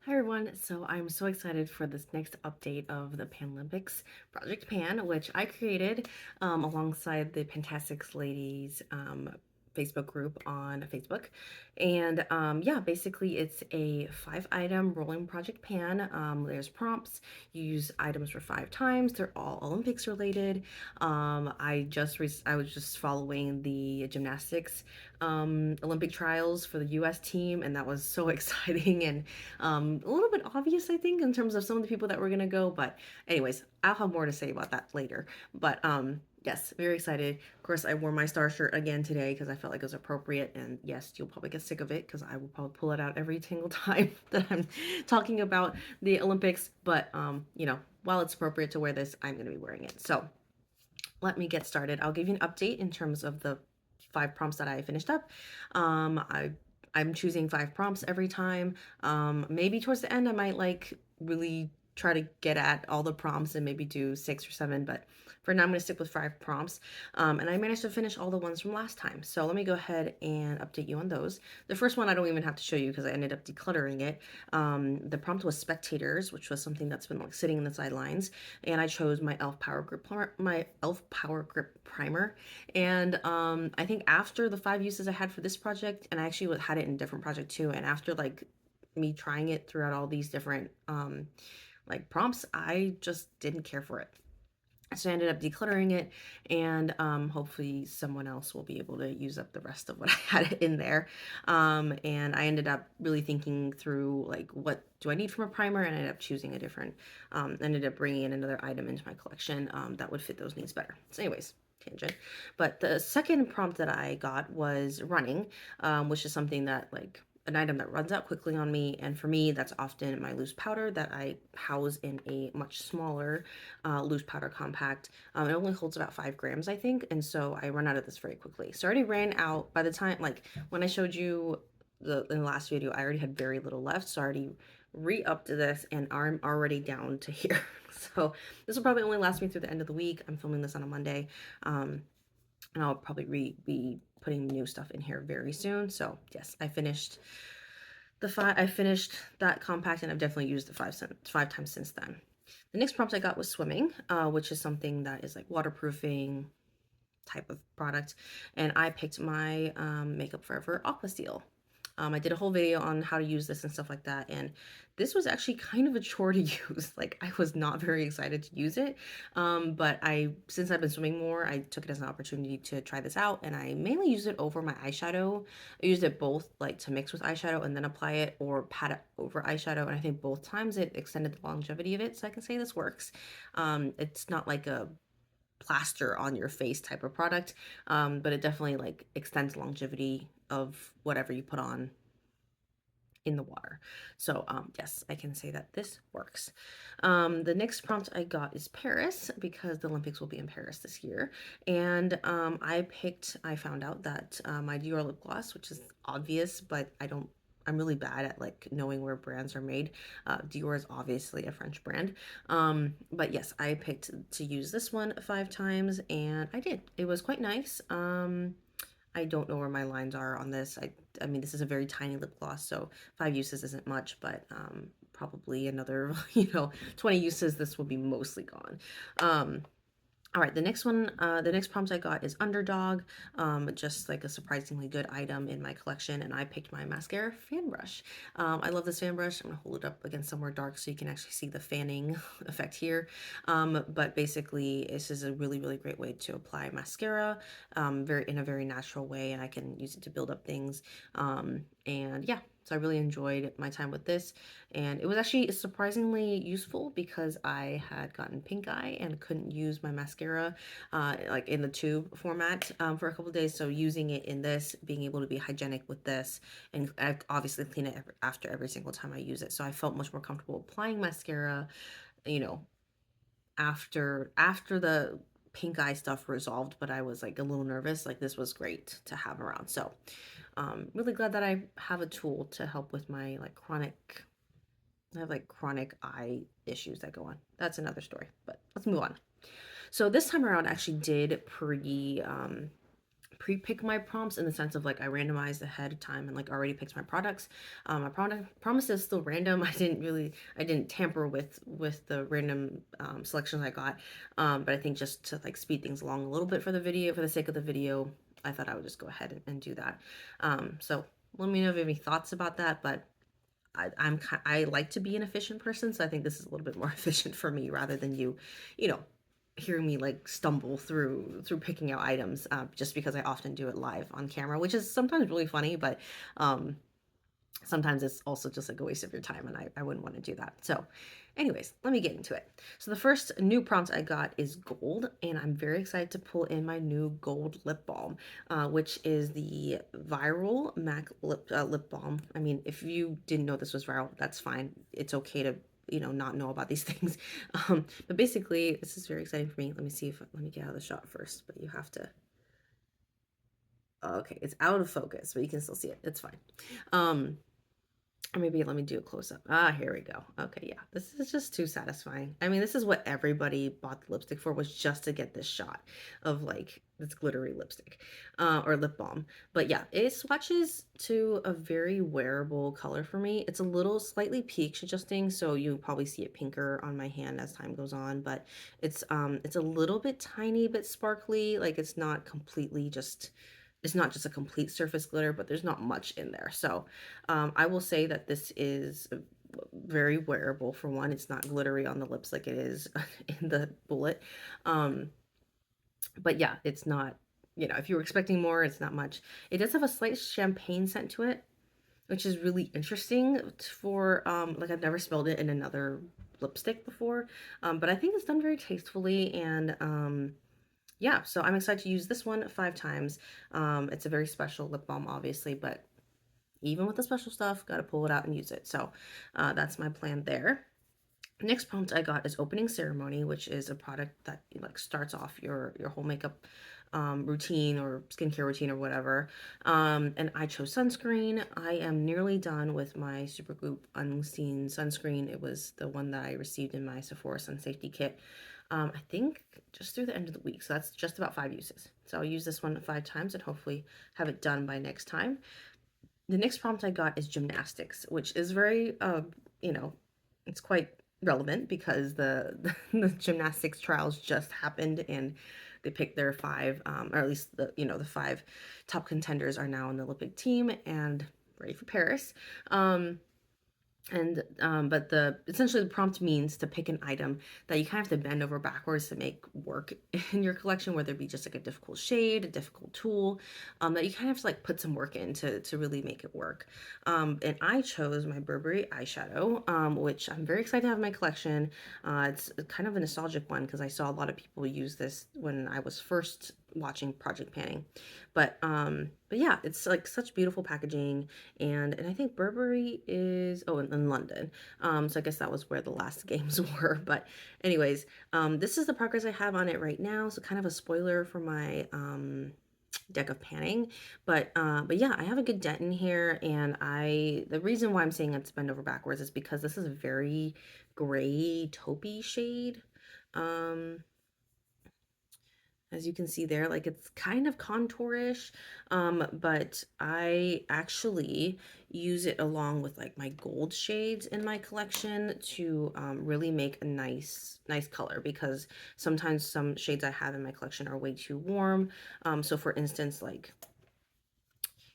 Hi everyone. So I'm so excited for this next update of the Panlympics Project Pan, which I created alongside the Fantastics Ladies Facebook group on Facebook. And yeah, basically it's a 5 item rolling project pan. There's prompts. You use items for 5 times. They're all Olympics related. I was just following the gymnastics Olympic trials for the US team, and that was so exciting and a little bit obvious, I think, in terms of some of the people that were gonna go. But anyways, I'll have more to say about that later. But yes, very excited. Of course, I wore my star shirt again today because I felt like it was appropriate. And yes, you'll probably get sick of it because I will probably pull it out every single time that I'm talking about the Olympics. But while it's appropriate to wear this, I'm gonna be wearing it. So let me get started. I'll give you an update in terms of the 5 prompts that I finished up. Um, I I'm choosing 5 prompts every time. Maybe towards the end I might like really try to get at all the prompts and maybe do 6 or 7, but for now I'm going to stick with 5 prompts. And I managed to finish all the ones from last time. So let me go ahead and update you on those. The first one I don't even have to show you because I ended up decluttering it. The prompt was Spectators, which was something that's been like sitting in the sidelines, and I chose my Elf Power Grip primer. And I think after the 5 uses I had for this project, and I actually had it in a different project too, and after like me trying it throughout all these different like prompts, I just didn't care for it. So I ended up decluttering it, and hopefully someone else will be able to use up the rest of what I had in there. And I ended up really thinking through like, what do I need from a primer, and I ended up choosing a different, ended up bringing in another item into my collection that would fit those needs better. So anyways, tangent. But the second prompt that I got was running, which is something that like an item that runs out quickly on me. And for me, that's often my loose powder that I house in a much smaller loose powder compact. It only holds about 5 grams, I think. And so I run out of this very quickly. So I already ran out by the time, like when I showed you in the last video, I already had very little left. So I already re-upped this and I'm already down to here. So this will probably only last me through the end of the week. I'm filming this on a Monday. And I'll probably be putting new stuff in here very soon. So yes, I finished that compact, and I've definitely used it 5 times since then. The next prompt I got was swimming, which is something that is like waterproofing type of product. And I picked my Makeup Forever Aqua Seal. I did a whole video on how to use this and stuff like that. And this was actually kind of a chore to use. Like I was not very excited to use it. But since I've been swimming more, I took it as an opportunity to try this out. And I mainly used it over my eyeshadow. I used it both like to mix with eyeshadow and then apply it, or pat it over eyeshadow. And I think both times it extended the longevity of it. So I can say this works. It's not like a plaster on your face type of product, but it definitely like extends longevity of whatever you put on in the water. So yes, I can say that this works. The next prompt I got is Paris, because the Olympics will be in Paris this year. And I found out that my Dior lip gloss, which is obvious, but I'm really bad at like knowing where brands are made. Dior is obviously a French brand. But yes, I picked to use this one 5 times, and I did. It was quite nice. I don't know where my lines are on this. I mean, this is a very tiny lip gloss, so 5 uses isn't much, but probably another, 20 uses, this will be mostly gone. All right, the next prompt I got is Underdog, just like a surprisingly good item in my collection, and I picked my mascara fan brush. I love this fan brush. I'm gonna hold it up against somewhere dark so you can actually see the fanning effect here. But basically, this is a really, really great way to apply mascara, in a very natural way, and I can use it to build up things. And yeah, so I really enjoyed my time with this, and it was actually surprisingly useful because I had gotten pink eye and couldn't use my mascara like in the tube format for a couple of days. So using it in this, being able to be hygienic with this, and I obviously clean it after every single time I use it. So I felt much more comfortable applying mascara, you know, after the pink eye stuff resolved, but I was like a little nervous. Like this was great to have around. So really glad that I have a tool to help with my like I have like chronic eye issues that go on. That's another story, but let's move on. So this time around I actually did pre-pick my prompts in the sense of like I randomized ahead of time and like already picked my products. My product promise is still random. I didn't tamper with the random selections I got. But I think just to like speed things along a little bit for the video, for the sake of the video, I thought I would just go ahead and do that. So let me know if you have any thoughts about that. But I like to be an efficient person, so I think this is a little bit more efficient for me rather than you know, hearing me like stumble through picking out items, just because I often do it live on camera, which is sometimes really funny, but um, sometimes it's also just like a waste of your time, and I wouldn't want to do that. So anyways, let me get into it. So the first new prompt I got is gold, and I'm very excited to pull in my new gold lip balm, which is the viral MAC lip balm. I mean, if you didn't know this was viral, that's fine. It's okay to not know about these things. But basically this is very exciting for me. Let me get out of the shot first, but you have to. Okay, it's out of focus, but you can still see it. It's fine. um or maybe let me do a close up. Ah, here we go. Okay, yeah, this is just too satisfying. I mean, this is what everybody bought the lipstick for, was just to get this shot of like this glittery lipstick, or lip balm. But yeah, it swatches to a very wearable color for me. It's a little slightly pH adjusting, so you probably see it pinker on my hand as time goes on. But it's a little bit tiny bit sparkly. Like it's not just a complete surface glitter, but there's not much in there. So I will say that this is very wearable. For one, it's not glittery on the lips like it is in the bullet. Um, but yeah, it's not, if you were expecting more, it's not much. It does have a slight champagne scent to it, which is really interesting for, like I've never smelled it in another lipstick before. But I think it's done very tastefully, and yeah, so I'm excited to use this one 5 times. It's a very special lip balm, obviously, but even with the special stuff, got to pull it out and use it. So that's my plan there. Next prompt I got is opening ceremony, which is a product that like starts off your whole makeup routine or skincare routine or whatever. And I chose sunscreen. I am nearly done with my Supergoop Unseen sunscreen. It was the one that I received in my Sephora Sun Safety Kit. I think just through the end of the week. So that's just about 5 uses. So I'll use this one 5 times and hopefully have it done by next time. The next prompt I got is gymnastics, which is very, you know, it's quite relevant because the gymnastics trials just happened, and they picked their 5, or at least the 5 top contenders are now on the Olympic team and ready for Paris. But essentially the prompt means to pick an item that you kind of have to bend over backwards to make work in your collection, whether it be just like a difficult shade, a difficult tool, that you kind of have to like put some work in to really make it work. And I chose my Burberry eyeshadow, which I'm very excited to have in my collection. It's kind of a nostalgic one because I saw a lot of people use this when I was first watching Project Panning. But yeah, it's like such beautiful packaging, and I think Burberry is in London. So I guess that was where the last games were. But anyways, this is the progress I have on it right now. So kind of a spoiler for my deck of panning. But yeah, I have a good dent in here, and the reason why I'm saying it's bend over backwards is because this is a very gray taupey shade. Um, as you can see there, like it's kind of contourish, but I actually use it along with like my gold shades in my collection to really make a nice color, because sometimes some shades I have in my collection are way too warm. So for instance, like,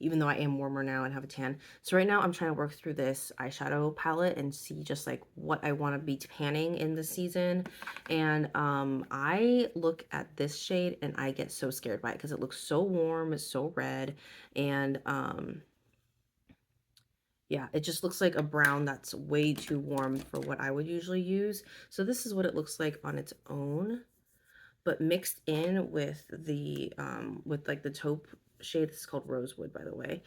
even though I am warmer now and have a tan. So right now I'm trying to work through this eyeshadow palette and see just like what I want to be panning in the season. And I look at this shade and I get so scared by it because it looks so warm, it's so red, and yeah, it just looks like a brown that's way too warm for what I would usually use. So this is what it looks like on its own, but mixed in with the with like the taupe shade. This is called Rosewood, by the way.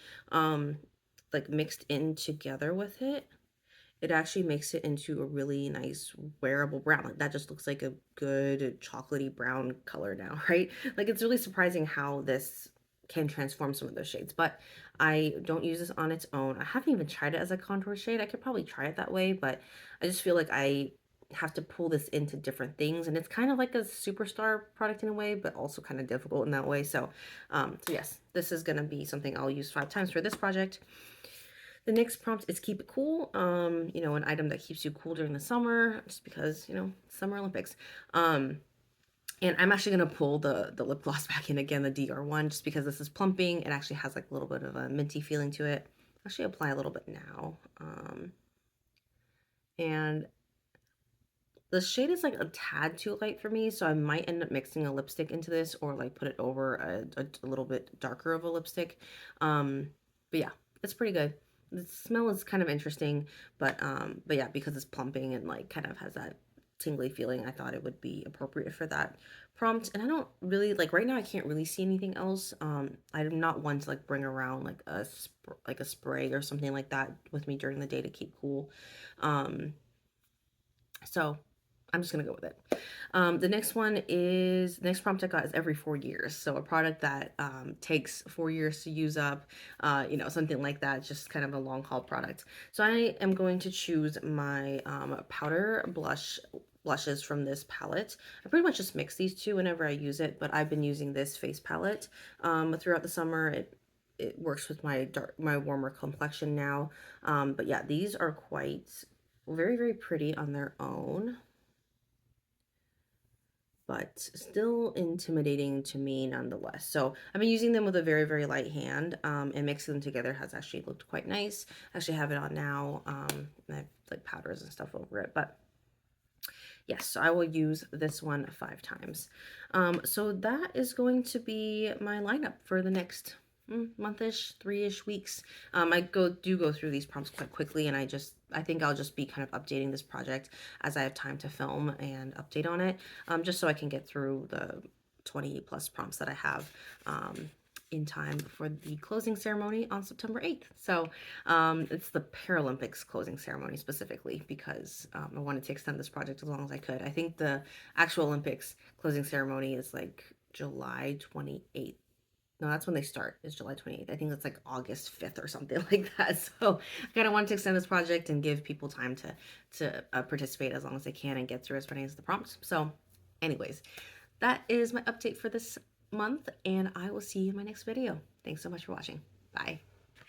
Like mixed in together with it, it actually makes it into a really nice wearable brown. Like that just looks like a good chocolatey brown color now, right? Like it's really surprising how this can transform some of those shades. But I don't use this on its own. I haven't even tried it as a contour shade. I could probably try it that way, but I just feel like have to pull this into different things, and it's kind of like a superstar product in a way, but also kind of difficult in that way. So yes, this is going to be something I'll use 5 times for this project. The next prompt is keep it cool. An item that keeps you cool during the summer, just because, Summer Olympics. And I'm actually going to pull the lip gloss back in again, the DR1, just because this is plumping. It actually has like a little bit of a minty feeling to it. Actually apply a little bit now. And the shade is like a tad too light for me, so I might end up mixing a lipstick into this, or like put it over a little bit darker of a lipstick. But yeah, it's pretty good. The smell is kind of interesting, but yeah, because it's plumping and like kind of has that tingly feeling, I thought it would be appropriate for that prompt. And I don't really like right now. I can't really see anything else. I'm not one to like bring around like a spray or something like that with me during the day to keep cool. So I'm just gonna go with it. The next prompt I got is every 4 years. So a product that takes 4 years to use up, something like that, just kind of a long haul product. So I am going to choose my powder blushes from this palette. I pretty much just mix these two whenever I use it, but I've been using this face palette throughout the summer. It works with my warmer complexion now. But yeah, these are quite very, very pretty on their own, but still intimidating to me nonetheless. So I've been using them with a very, very light hand, and mixing them together has actually looked quite nice. I actually have it on now, and I have like powders and stuff over it, but yes, so I will use this one 5 times. So that is going to be my lineup for the next monthish, 3-ish weeks. I do go through these prompts quite quickly, and I think I'll just be kind of updating this project as I have time to film and update on it, just so I can get through the 20 plus prompts that I have in time for the closing ceremony on September 8th. So it's the Paralympics closing ceremony specifically, because I wanted to extend this project as long as I could. I think the actual Olympics closing ceremony is like July 28th. No, that's when they start, is July 28th. I think it's like August 5th or something like that. So I kind of wanted to extend this project and give people time to participate as long as they can and get through as many as the prompts. So anyways, that is my update for this month, and I will see you in my next video. Thanks so much for watching. Bye.